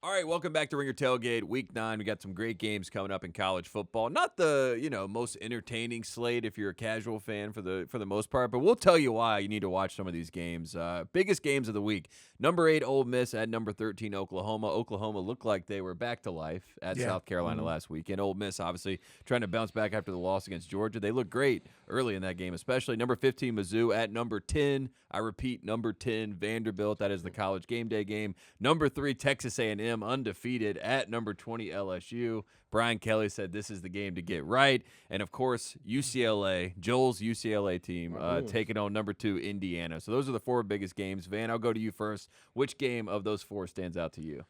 All right, welcome back to Ringer Tailgate, Week 9. We got some great games coming up in college football. Not the, most entertaining slate if you're a casual fan for the most part, but we'll tell you why you need to watch some of these games. Biggest games of the week. Number 8, Ole Miss at number 13, Oklahoma. Oklahoma looked like they were back to life at South Carolina last week. And Ole Miss, obviously, trying to bounce back after the loss against Georgia. They looked great early in that game, especially. Number 15, Mizzou at number 10. I repeat, number 10, Vanderbilt. That is the college game day game. Number 3, Texas A&M, undefeated at number 20, LSU. Brian Kelly said this is the game to get right. And, of course, UCLA, Joel's UCLA team, taking on number 2, Indiana. So those are the 4 biggest games. Van, I'll go to you first. Which game of those 4 stands out to you?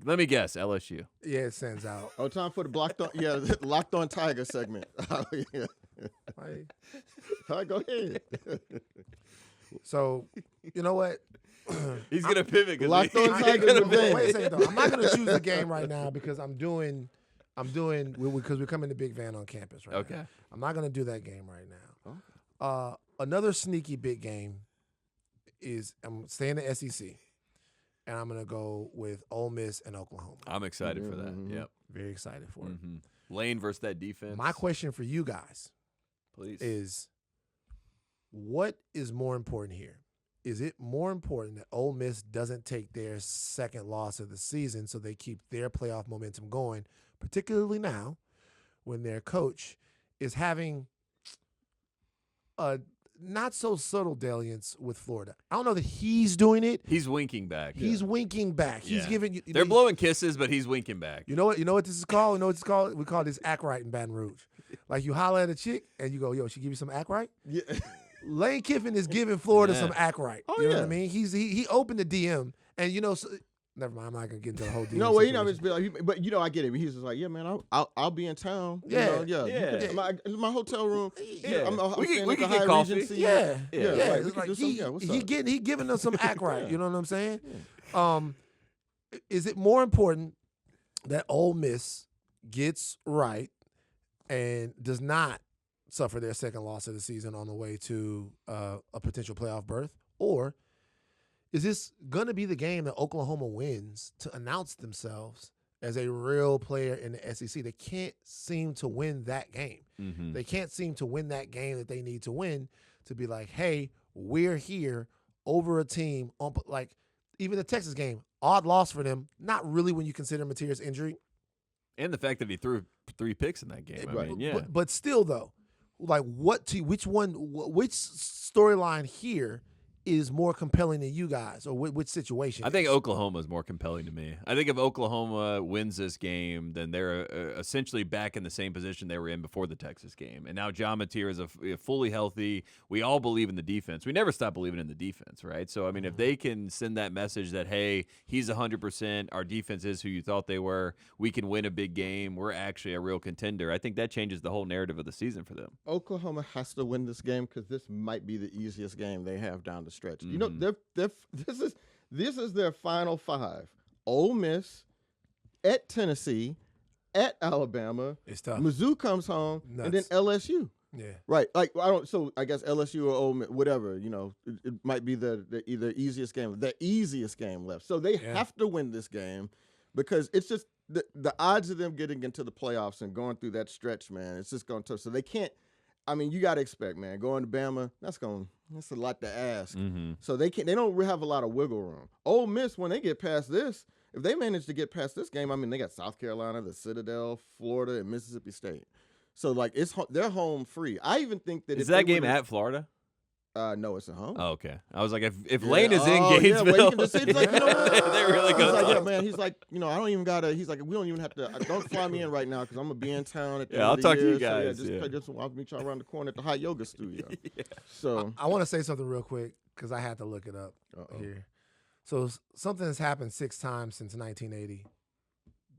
Let me guess, LSU. Yeah, it stands out. Oh, time for the Locked On Tiger segment. Oh, yeah. All right, go ahead. So, you know what? He's going to pivot. Locked On Tiger. Wait a second, though. I'm not going to choose the game right now because because we're coming to Big Van on campus right now. I'm not going to do that game right now. Okay. Another sneaky big game is I'm staying in the SEC, and I'm going to go with Ole Miss and Oklahoma. I'm excited for that. Yep. Very excited for it. Lane versus that defense. My question for you guys is, what is more important here? Is it more important that Ole Miss doesn't take their second loss of the season so they keep their playoff momentum going, particularly now when their coach is having a not-so-subtle dalliance with Florida? I don't know that he's doing it. He's winking back. He's winking back. He's giving you. They're blowing kisses, but he's winking back. You know what? You know what this is called? You know what it's called? We call this act right in Baton Rouge. Like you holler at a chick and you go, "Yo, she give you some act right." Yeah. Lane Kiffin is giving Florida some act right. Oh, you know what I mean? he opened the DM, and never mind. I'm not gonna get into the whole DM. No, well, just be like, but I get it. He's just like, yeah, man, I'll be in town. Yeah, My hotel room. Yeah, I'm we can get coffee. Regency. Yeah. It's like what's up? he giving us some act right. Yeah. You know what I'm saying? Is it more important that Ole Miss gets right and does not suffer their second loss of the season on the way to a potential playoff berth? Or is this going to be the game that Oklahoma wins to announce themselves as a real player in the SEC? They can't seem to win that game. They can't seem to win that game that they need to win to be like, hey, we're here over a team. Like even the Texas game, odd loss for them. Not really when you consider Mateer's injury. And the fact that he threw 3 picks in that game. But still, though, like which storyline here is more compelling than you guys, or which situation? I think Oklahoma is more compelling to me. I think if Oklahoma wins this game, then they're essentially back in the same position they were in before the Texas game. And now John Mateer is a fully healthy. We all believe in the defense. We never stop believing in the defense, right? So, I mean, if they can send that message that, hey, he's 100%, our defense is who you thought they were, we can win a big game, we're actually a real contender, I think that changes the whole narrative of the season for them. Oklahoma has to win this game because this might be the easiest game they have down the stretch. You know, this is their final 5. Ole Miss, at Tennessee, at Alabama. It's tough. Mizzou comes home, and then LSU. Yeah. Right. Like so I guess LSU or Ole Miss, whatever, it might be the easiest game left. So they have to win this game because it's just the odds of them getting into the playoffs and going through that stretch, man, it's just going to tough. So they can't. I mean, you got to expect, man, going to Bama, that's a lot to ask. So they don't have a lot of wiggle room. Ole Miss, when they get past this, if they manage to get past this game, I mean, they got South Carolina, the Citadel, Florida, and Mississippi State. So, like, they're home free. I even think that is that game at Florida? No, it's at home. Oh, okay. I was like, if Lane is in Gainesville, well, you can just say, it's like, they really go. He's like, yeah, man. He's like, I don't even gotta. He's like, we don't even have to. Don't fly me in right now because I'm gonna be in town at the end I'll of the talk to year. you guys. So, just I'll meet y'all around the corner at the hot yoga studio. So I want to say something real quick because I had to look it up here. So something has happened 6 times since 1980.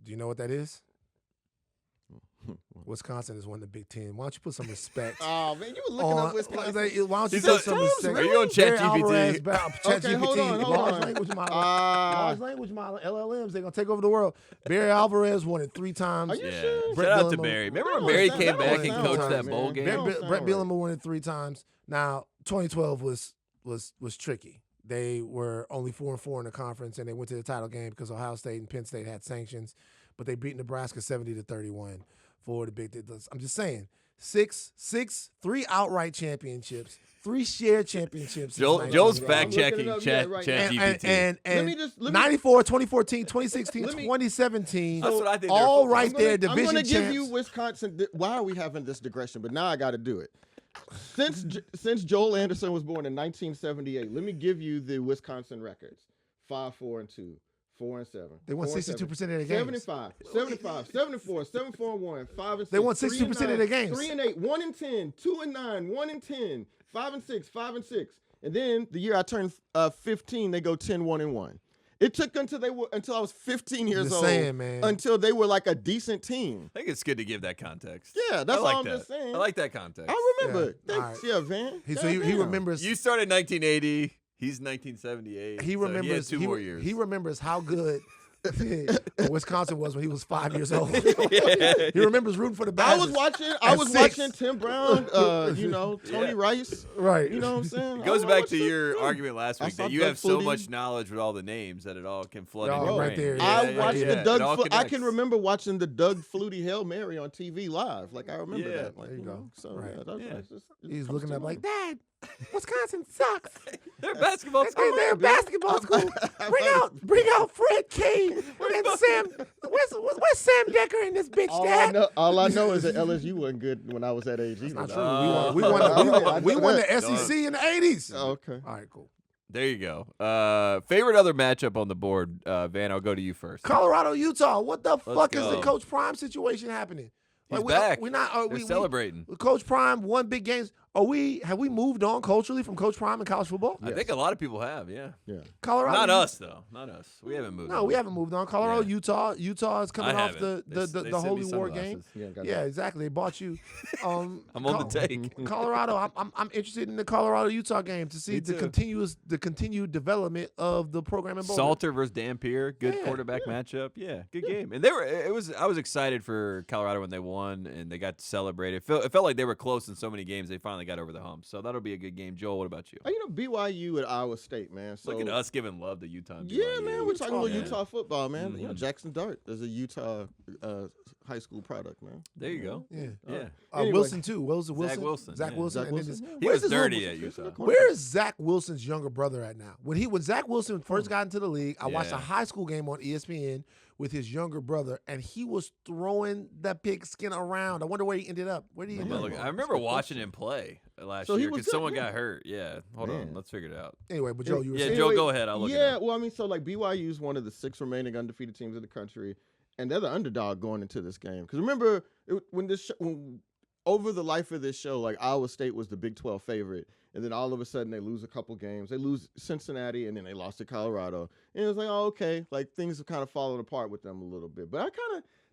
Do you know what that is? Wisconsin is one of the Big Ten. Why don't you put some respect? Oh man, you were looking up Wisconsin. Why don't you put some respect? Are you on ChatGPT? Okay, hold on. Large language model, LLMs, they're gonna take over the world. Barry Alvarez won it 3 times. Are you sure? Shout out to Barry. Remember when Barry came back and coached that bowl game? Brett Bielema won it 3 times. Now 2012 was tricky. They were only 4-4 in the conference, and they went to the title game because Ohio State and Penn State had sanctions. But they beat Nebraska 70-31 for the Big Ten. I'm just saying, 3 outright championships, 3 shared championships. Joel's since fact 1990. checking up, chat yeah, right GPT. And let me- 94, 2014, 2016, Let me- 2017, That's what I think. all they're- right there, I'm division going to give champs. you Wisconsin. Why are we having this digression? But now I got to do it. Since Joel Anderson was born in 1978, let me give you the Wisconsin records: 5-4-2, 4-7. They won 62% of their games. 75, 74, 7-4-1, 5-6. They won 62% of their games. 3-8, 1-10, 2-9, 1-10, 5-6, 5-6. And then the year I turned 15, they go 10-1-1. It took until I was 15 years Just old saying, man. until they were like a decent team. I think it's good to give that context. Yeah, that's I like all I'm that. just saying. I like that context. I remember. Yeah. Thanks, All right. Van. So he Goddamn. remembers. You started 1980. He's 1978. He so remembers. he had 2 more years. He remembers how good Wisconsin was when he was 5 years old. Yeah. He remembers rooting for the I Badgers. was watching. At 6. Tim Brown. Tony Yeah. Rice. Right. You know what I'm saying? It goes I back watched to it, your too. argument last I week saw that you Doug have so Flutie. much knowledge with all the names that it all can flood Y'all in your right brain. there. I Yeah, watched yeah. the Doug. It all I connects. can remember watching the Doug Flutie Hail Mary on TV live. Like I remember Yeah. that. Like, There you go. know, So Right. yeah, that's Yeah. it's just- it He's comes looking to up mind. like, Dad, Wisconsin sucks. They're basketball school. They're a basketball school. Bring out Fred King and Sam. Where's Sam Decker in this bitch, Dad? All I know is that LSU wasn't good when I was that age either. Not true. Oh. We won the SEC in the 80s. Oh, okay. All right, cool. There you go. Favorite other matchup on the board, Van. I'll go to you first. Colorado, Utah. What the fuck is the go. Coach Prime situation happening? He's back. We're not. They're celebrating. Coach Prime won big games. Have we moved on culturally from Coach Prime in college football? I think a lot of people have, yeah. Yeah. Colorado. Not us, though. Not us. We haven't moved No, on. we haven't moved on. Colorado, Yeah. Utah is coming I off the haven't. They sent Holy me War sunglasses. game. Yeah, Yeah, exactly. They bought you. I'm on the take. Colorado. I'm interested in the Colorado Utah game to see Me the too. continued development of the program in Boulder. Salter versus Dampier, good Yeah, quarterback matchup. Yeah, good game. And I was excited for Colorado when they won and they got to celebrate. It felt like they were close in so many games. They finally got over the hump. So that'll be a good game. Joel, what about you? BYU at Iowa State, man. So Look at us giving love to Utah. And Yeah, BYU. man, we're talking about Yeah. Utah football, man. Mhm. Jackson Dart is a Utah high school product, man. There you go. Yeah. Yeah. Anyway. Wilson too. Wilson. Zach Wilson, Zach yeah. Wilson. Zach and then Wilson, this- yeah. He where's was his dirty little- at Utah. Where is Zach Wilson's younger brother at now? When Zach Wilson first got into the league, I watched a Yeah. high school game on ESPN with his younger brother, and he was throwing that pigskin around. I wonder where he ended up. Where did he end Well, up? look, I remember watching him play last So he year was because good, someone yeah. got hurt. Yeah. Hold on. Man. Let's figure it out. Anyway, but Joe, you were Yeah, saying. Joe, go ahead. I'll look it Yeah, up. well, I mean, so like BYU is one of the 6 remaining undefeated teams in the country, and they're the underdog going into this game. Because remember, when over the life of this show, like Iowa State was the Big 12 favorite, and then all of a sudden they lose a couple games. They lose Cincinnati, and then they lost to Colorado. And it was like, oh, okay, like things have kind of fallen apart with them a little bit. But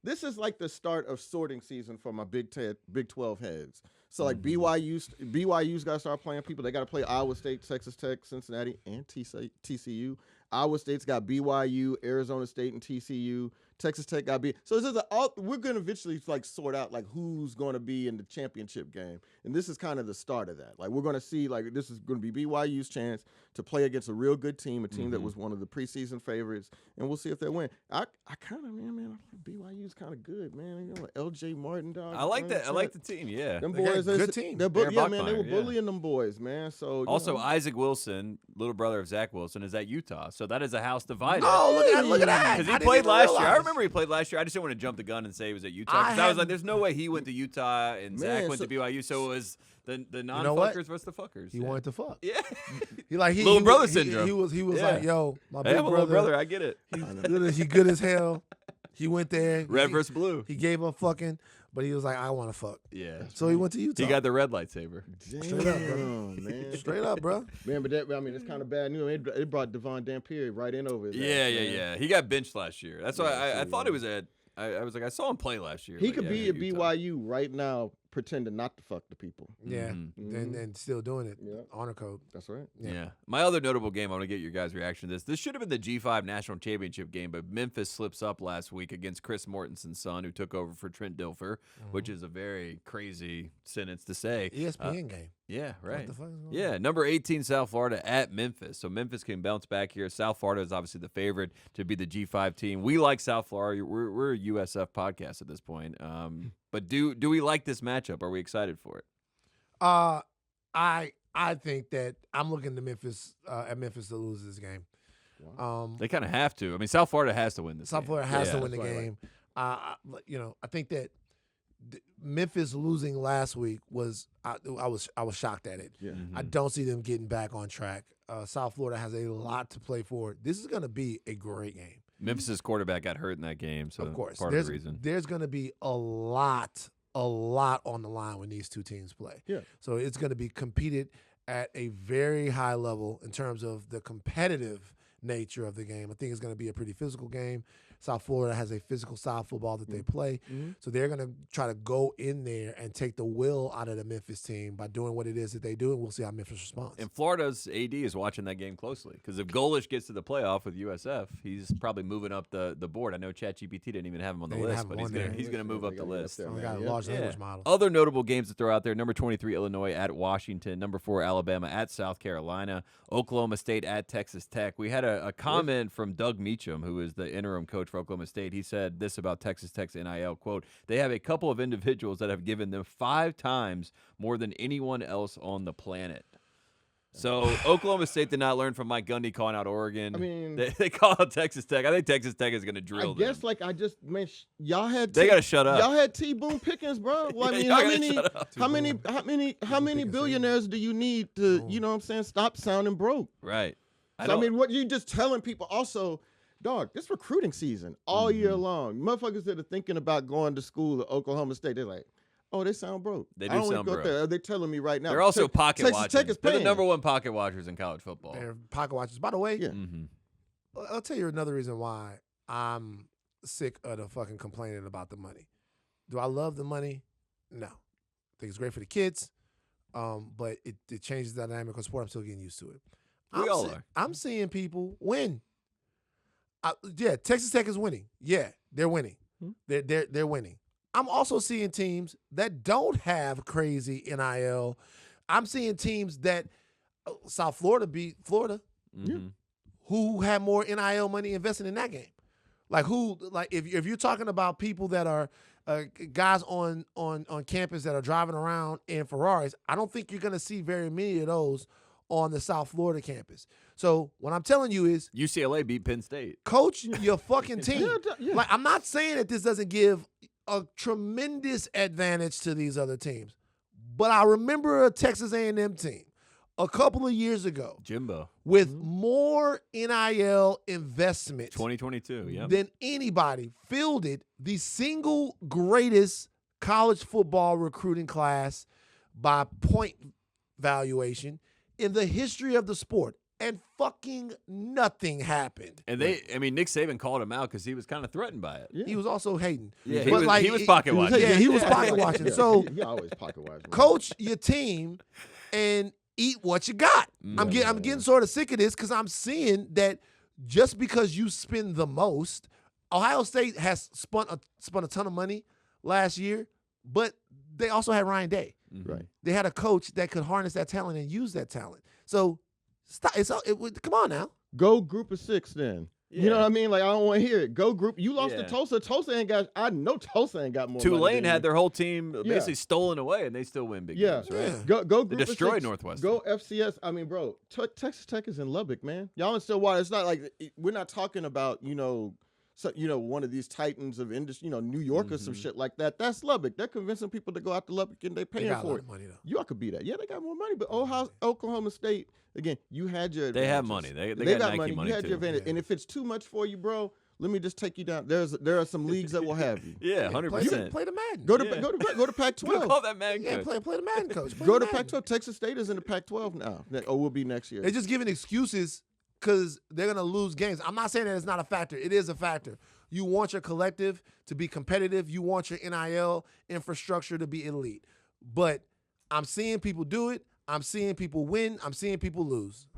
this is like the start of sorting season for my Big 12 heads. So like BYU's got to start playing people. They got to play Iowa State, Texas Tech, Cincinnati, and TCU. Iowa State's got BYU, Arizona State, and TCU. Texas Tech got so this is we're going to eventually like sort out like who's going to be in the championship game, and this is kind of the start of that. Like we're going to see like this is going to be BYU's chance to play against a real good team, a team that was one of the preseason favorites, and we'll see if they win. I kind of man, BYU's kind of good, man. You know, LJ Martin, dog. I like that. I like the team. Yeah. They them got boys. a good team. They're Aaron yeah, man. They Bachmeier, were yeah. bullying them boys, man. So you Also, know. Isaac Wilson, little brother of Zach Wilson, is at Utah. So that is a house divided. Oh, look at that! Because I he didn't played even last year. I realize. remember he played last year. I just didn't want to jump the gun and say he was at Utah. I Because I was like, hadn't- there's no way he went to Utah and Zach Man, went so- to BYU. So it was the non-fuckers know what? versus the fuckers. He yeah. wanted to fuck. Yeah. Little brother syndrome. He was Yeah. like, yo, my Hey, big I'm a little brother. brother. I get it. He good as hell. He went there. Red he, versus blue. He gave up fucking, but he was like, I want to fuck. Yeah. So he went to Utah. He got the red lightsaber. Straight up, bro. man. Straight up, bro. Man, but it's kind of bad news. It brought Devon Dampier right in over his ass, Yeah. man. He got benched last year. That's why Yeah, I so, thought yeah. it was at. I was like, I saw him play last year. He but could yeah, be at Utah. BYU right now, pretending not to fuck the people. Yeah. Mhm. And still doing it. Yeah. Honor code. That's right. Yeah. My other notable game, I want to get your guys' reaction to this. This should have been the G5 National Championship game, but Memphis slips up last week against Chris Mortenson's son, who took over for Trent Dilfer, which is a very crazy sentence to say. ESPN game. Yeah, right. the fuck is going Yeah, number 18, South Florida at Memphis. So Memphis can bounce back here. South Florida is obviously the favorite to be the G5 team. We like South Florida. We're a USF podcast at this point. But do we like this matchup? Are we excited for it? I think that I'm looking to Memphis to lose this game. Wow. They kind of have to. I mean, South Florida has to win this South game. Florida has to Yeah. win the That's right, game. I think that Memphis losing last week was I was shocked at it. Yeah. I don't see them getting back on track. South Florida has a lot to play for. This is going to be a great game. Memphis' quarterback got hurt in that game, so Of course, part of the reason. there's going to be a lot on the line when these two teams play. Yeah. So it's going to be competed at a very high level in terms of the competitive nature of the game. I think it's going to be a pretty physical game. South Florida has a physical style football that they play. Mhm. So they're going to try to go in there and take the will out of the Memphis team by doing what it is that they do, and we'll see how Memphis responds. And Florida's AD is watching that game closely because if Golish gets to the playoff with USF, he's probably moving up the board. I know ChatGPT didn't even have him on the They didn't list, have but him on there. he's gonna move up the list. There, We man. got a Yep. large Yeah. language model. Other notable games to throw out there: number 23 Illinois at Washington, number 4 Alabama at South Carolina, Oklahoma State at Texas Tech. We had a comment from Doug Meacham, who is the interim coach for Oklahoma State. He said this about Texas Tech's NIL, quote, "They have a couple of individuals that have given them 5 times more than anyone else on the planet." So Oklahoma State did not learn from Mike Gundy calling out Oregon. I mean, they call out Texas Tech. I think Texas Tech is going to drill I guess them. y'all had They gotta shut up. Y'all had T Boone Pickens, bro. Well, I mean, Y'all how gotta many shut up. how many how many Pickens, billionaires do you need to, you know what I'm saying, stop sounding broke? Right. So I mean, what you just telling people also, dog, this recruiting season all year long. Motherfuckers that are thinking about going to school at Oklahoma State, they're like, oh, they sound broke. They I do don't wanna sound go broke. there. They're telling me right now. They're also pocket Texas watchers. Tech is They're the paying. number 1 pocket watchers in college football. They're pocket watchers. By the way, Yeah. Mm-hmm. I'll tell you another reason why I'm sick of the fucking complaining about the money. Do I love the money? No. I think it's great for the kids, but it changes the dynamic of sport. I'm still getting used to it. We all are. I'm seeing people win. Yeah, Texas Tech is winning. Yeah, they're winning. They're winning. I'm also seeing teams that don't have crazy NIL. I'm seeing teams that South Florida beat Florida, Mm-hmm. who had more NIL money invested in that game. Like if you're talking about people that are guys on campus that are driving around in Ferraris, I don't think you're going to see very many of those on the South Florida campus. So what I'm telling you is, UCLA beat Penn State. coach your fucking team. Yeah. Like, I'm not saying that this doesn't give a tremendous advantage to these other teams, but I remember a Texas A&M team a couple of years ago Jimbo. with more NIL investment 2022. Yeah. than anybody, fielded the single greatest college football recruiting class by point valuation in the history of the sport. And fucking nothing happened. And Nick Saban called him out because he was kind of threatened by it. Yeah. He was also hating. Yeah, But, he was pocket watching. Yeah, he was pocket watching. Yeah, So he always pocket watching. coach your team and eat what you got. I'm Yeah, getting sort of sick of this because I'm seeing that just because you spend the most, Ohio State has spun a ton of money last year, but they also had Ryan Day. Right. They had a coach that could harness that talent and use that talent. So stop. Come on now. Go group of 6 then. You know what I mean? Like, I don't want to hear it. Go group. You lost Yeah. to Tulsa. Tulsa ain't got. I know Tulsa ain't got more. money Tulane than had you. their whole team basically stolen away, and they still win big Yeah. games, right? Yeah. Go They group of destroyed 6. Northwestern. Go FCS. I mean, bro, Texas Tech is in Lubbock, man. Y'all in Stillwater. It's not like we're not talking about one of these titans of industry, New York or some shit like that. That's Lubbock. They're convincing people to go out to Lubbock and they're They paying got a for lot it. of money though. Y'all could be that. Yeah, they got more money, but Oklahoma State, again, you had your. They have advantages. money. They got Nike money You had too. your advantage, Yeah. and if it's too much for you, bro, let me just take you down. There are some leagues that will have you. Yeah, Play 100%. the Madden. Go to Yeah. go to We'll Pac-12. call that man Yeah, good. play the Madden coach. Play Go the to Madden. Pac-12. Texas State is in the Pac-12 now, or will be next year. They're just giving excuses because they're going to lose games. I'm not saying that it's not a factor. It is a factor. You want your collective to be competitive. You want your NIL infrastructure to be elite. But I'm seeing people do it. I'm seeing people win. I'm seeing people lose.